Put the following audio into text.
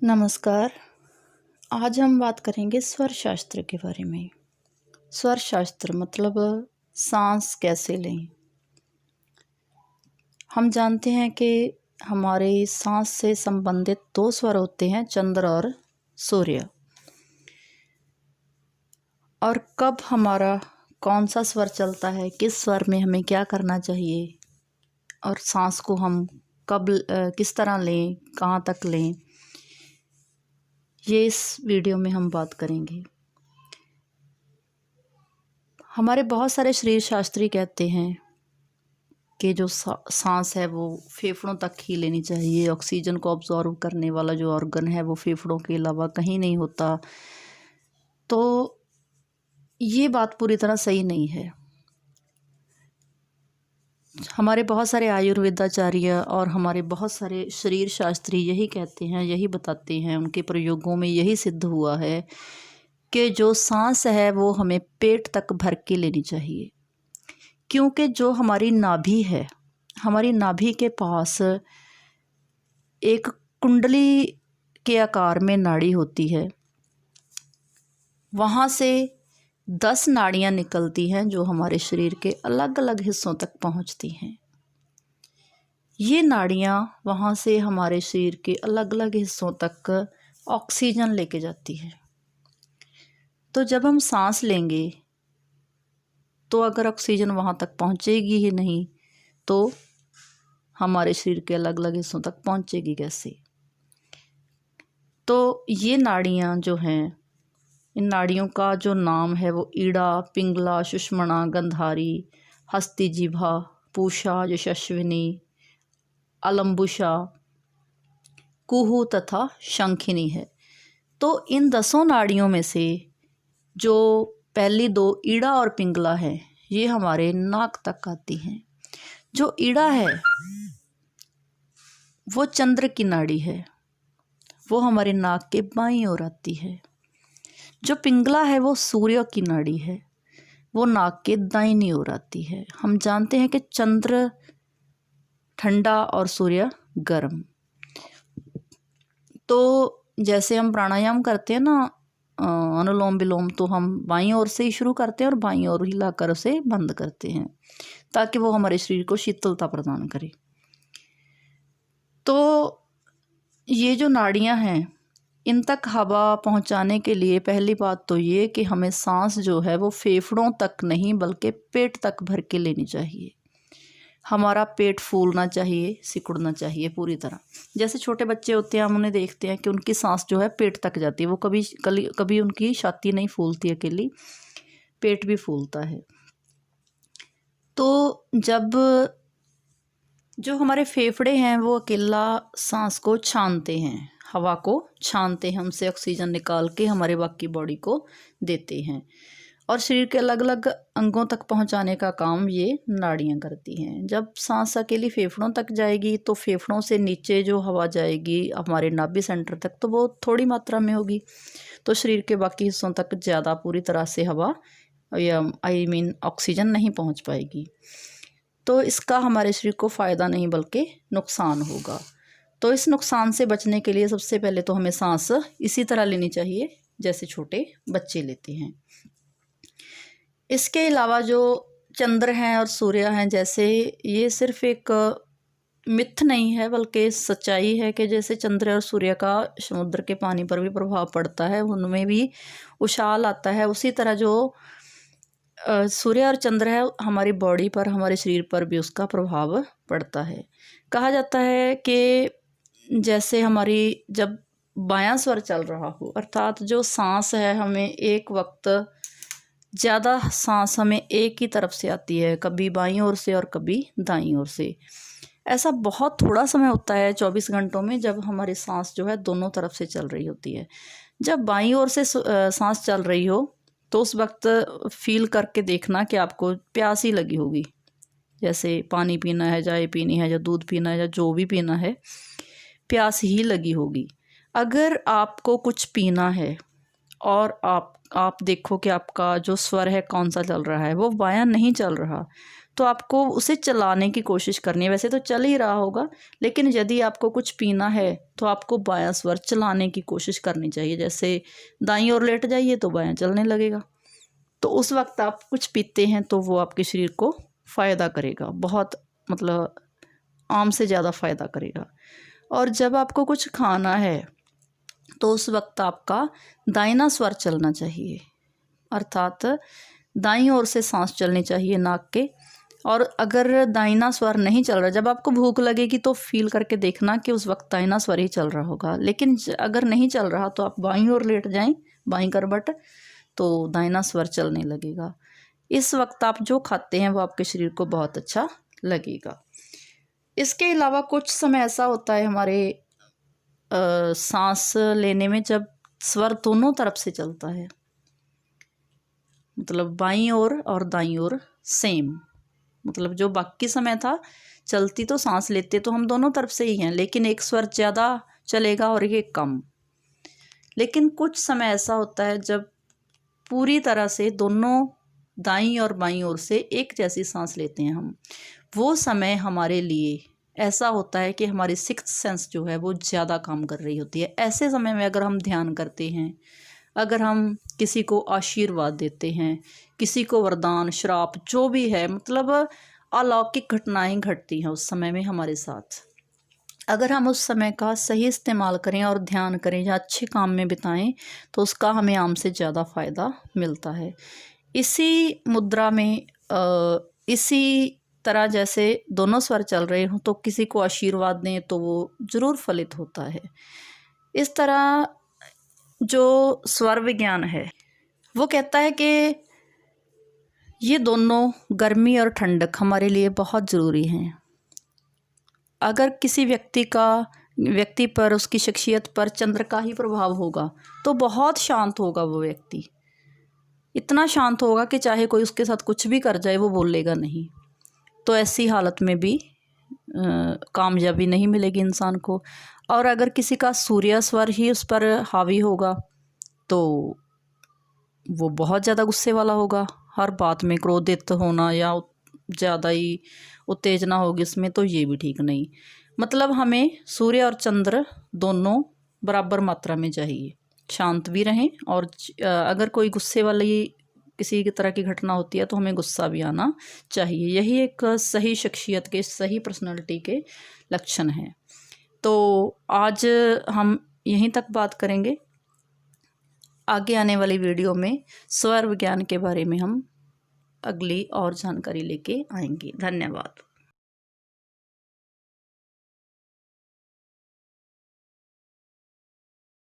नमस्कार। आज हम बात करेंगे स्वर शास्त्र के बारे में। स्वर शास्त्र मतलब सांस कैसे लें। हम जानते हैं कि हमारे सांस से संबंधित दो स्वर होते हैं, चंद्र और सूर्य। और कब हमारा कौन सा स्वर चलता है, किस स्वर में हमें क्या करना चाहिए और सांस को हम कब किस तरह लें, कहाँ तक लें, ये इस वीडियो में हम बात करेंगे। हमारे बहुत सारे शरीर शास्त्री कहते हैं कि जो सांस है वो फेफड़ों तक ही लेनी चाहिए। ऑक्सीजन को ऑब्जॉर्व करने वाला जो ऑर्गन है वो फेफड़ों के अलावा कहीं नहीं होता। तो ये बात पूरी तरह सही नहीं है। हमारे बहुत सारे आयुर्वेदाचार्य और हमारे बहुत सारे शरीर शास्त्री यही कहते हैं, यही बताते हैं, उनके प्रयोगों में यही सिद्ध हुआ है कि जो सांस है वो हमें पेट तक भर के लेनी चाहिए। क्योंकि जो हमारी नाभि है, हमारी नाभि के पास एक कुंडली के आकार में नाड़ी होती है। वहाँ से 10 नाड़ियाँ निकलती हैं जो हमारे शरीर के अलग अलग हिस्सों तक पहुँचती हैं। ये नाड़ियाँ वहाँ से हमारे शरीर के अलग अलग हिस्सों तक ऑक्सीजन लेके जाती हैं। तो जब हम सांस लेंगे तो अगर ऑक्सीजन वहाँ तक पहुँचेगी ही नहीं तो हमारे शरीर के अलग अलग हिस्सों तक पहुँचेगी कैसे। तो ये नाड़ियाँ जो हैं, इन नाड़ियों का जो नाम है वो ईड़ा, पिंगला, सुषुम्ना, गंधारी, हस्तिजिह्वा, पूषा, यशस्विनी, अलंबुसा, कुहू तथा शंखिनी है। तो इन 10 नाड़ियों में से जो पहली 2 ईड़ा और पिंगला है ये हमारे नाक तक आती हैं। जो ईड़ा है वो चंद्र की नाड़ी है, वो हमारे नाक के बाईं ओर आती है। जो पिंगला है वो सूर्य की नाड़ी है, वो नाक के दाहिनी ओर आती है। हम जानते हैं कि चंद्र ठंडा और सूर्य गर्म। तो जैसे हम प्राणायाम करते हैं ना, अनुलोम विलोम, तो हम बाईं ओर से ही शुरू करते हैं और बाईं ओर हिलाकर उसे बंद करते हैं ताकि वो हमारे शरीर को शीतलता प्रदान करे। तो ये जो नाड़ियाँ हैं इन तक हवा पहुंचाने के लिए पहली बात तो ये कि हमें सांस जो है वो फेफड़ों तक नहीं बल्कि पेट तक भर के लेनी चाहिए। हमारा पेट फूलना चाहिए, सिकुड़ना चाहिए पूरी तरह। जैसे छोटे बच्चे होते हैं, हम उन्हें देखते हैं कि उनकी सांस जो है पेट तक जाती है, वो कभी उनकी छाती नहीं फूलती अकेली, पेट भी फूलता है। तो जब जो हमारे फेफड़े हैं वो अकेला सांस को छानते हैं, हवा को छानते हैं, हमसे ऑक्सीजन निकाल के हमारे बाकी बॉडी को देते हैं और शरीर के अलग अलग अंगों तक पहुंचाने का काम ये नाड़ियां करती हैं। जब सांस अकेली फेफड़ों तक जाएगी तो फेफड़ों से नीचे जो हवा जाएगी हमारे नाभि सेंटर तक तो वो थोड़ी मात्रा में होगी, तो शरीर के बाकी हिस्सों तक ज़्यादा पूरी तरह से हवा या ऑक्सीजन नहीं पहुँच पाएगी। तो इसका हमारे शरीर को फ़ायदा नहीं बल्कि नुकसान होगा। तो इस नुकसान से बचने के लिए सबसे पहले तो हमें सांस इसी तरह लेनी चाहिए जैसे छोटे बच्चे लेते हैं। इसके अलावा जो चंद्र हैं और सूर्य हैं, जैसे ये सिर्फ एक मिथ नहीं है बल्कि सच्चाई है कि जैसे चंद्र और सूर्य का समुद्र के पानी पर भी प्रभाव पड़ता है, उनमें भी उछाल आता है, उसी तरह जो सूर्य और चंद्र है हमारी बॉडी पर, हमारे शरीर पर भी उसका प्रभाव पड़ता है। कहा जाता है कि जैसे हमारी जब बायां स्वर चल रहा हो, अर्थात जो सांस है हमें एक वक्त ज़्यादा सांस हमें एक ही तरफ से आती है, कभी बाईं ओर से और कभी दाईं ओर से। ऐसा बहुत थोड़ा समय होता है 24 घंटों में जब हमारी सांस जो है दोनों तरफ से चल रही होती है। जब बाईं ओर से सांस चल रही हो तो उस वक्त फील करके देखना कि आपको प्यास ही लगी होगी, जैसे पानी पीना है, चाय पीनी है या दूध पीना है या जो भी पीना है, प्यास ही लगी होगी। अगर आपको कुछ पीना है और आप देखो कि आपका जो स्वर है कौन सा चल रहा है, वो बायां नहीं चल रहा, तो आपको उसे चलाने की कोशिश करनी है। वैसे तो चल ही रहा होगा, लेकिन यदि आपको कुछ पीना है तो आपको बायां स्वर चलाने की कोशिश करनी चाहिए। जैसे दाईं ओर लेट जाइए तो बायां चलने लगेगा, तो उस वक्त आप कुछ पीते हैं तो वो आपके शरीर को फ़ायदा करेगा, बहुत मतलब आम से ज़्यादा फ़ायदा करेगा। और जब आपको कुछ खाना है तो उस वक्त आपका दाहिना स्वर चलना चाहिए, अर्थात दाईं ओर से सांस चलनी चाहिए नाक के। और अगर दाहिना स्वर नहीं चल रहा, जब आपको भूख लगेगी तो फील करके देखना कि उस वक्त दाहिना स्वर ही चल रहा होगा, लेकिन अगर नहीं चल रहा तो आप बाईं ओर लेट जाएं, बाईं करवट, तो दाहिना स्वर चलने लगेगा। इस वक्त आप जो खाते हैं वो आपके शरीर को बहुत अच्छा लगेगा। इसके अलावा कुछ समय ऐसा होता है हमारे सांस लेने में, जब स्वर दोनों तरफ से चलता है, मतलब बाईं ओर और दाईं ओर सेम, मतलब जो बाकी समय था चलती तो सांस लेते तो हम दोनों तरफ से ही हैं, लेकिन एक स्वर ज़्यादा चलेगा और ये कम। लेकिन कुछ समय ऐसा होता है जब पूरी तरह से दोनों दाईं और बाईं ओर से एक जैसी सांस लेते हैं हम, वो समय हमारे लिए ऐसा होता है कि हमारी सिक्स्थ सेंस जो है वो ज़्यादा काम कर रही होती है। ऐसे समय में अगर हम ध्यान करते हैं, अगर हम किसी को आशीर्वाद देते हैं, किसी को वरदान, श्राप, जो भी है, मतलब अलौकिक घटनाएं घटती हैं उस समय में हमारे साथ। अगर हम उस समय का सही इस्तेमाल करें और ध्यान करें या अच्छे काम में बिताएं तो उसका हमें आम से ज़्यादा फ़ायदा मिलता है। इसी मुद्रा में इसी तरह जैसे दोनों स्वर चल रहे हों तो किसी को आशीर्वाद दें तो वो ज़रूर फलित होता है। इस तरह जो स्वर विज्ञान है वो कहता है कि ये दोनों, गर्मी और ठंडक, हमारे लिए बहुत ज़रूरी हैं। अगर किसी व्यक्ति पर, उसकी शख्सियत पर चंद्र का ही प्रभाव होगा तो बहुत शांत होगा वो व्यक्ति, इतना शांत होगा कि चाहे कोई उसके साथ कुछ भी कर जाए वो बोलेगा नहीं। तो ऐसी हालत में भी कामयाबी नहीं मिलेगी इंसान को। और अगर किसी का सूर्य स्वर ही उस पर हावी होगा तो वो बहुत ज़्यादा गुस्से वाला होगा, हर बात में क्रोधित होना या ज़्यादा ही उत्तेजना होगी उसमें, तो ये भी ठीक नहीं। मतलब हमें सूर्य और चंद्र दोनों बराबर मात्रा में चाहिए, शांत भी रहें, और अगर कोई गुस्से वाली किसी की तरह की घटना होती है तो हमें गुस्सा भी आना चाहिए। यही एक सही शख्सियत के, सही पर्सनालिटी के लक्षण हैं। तो आज हम यहीं तक बात करेंगे। आगे आने वाली वीडियो में स्वर विज्ञान के बारे में हम अगली और जानकारी लेके आएंगे। धन्यवाद।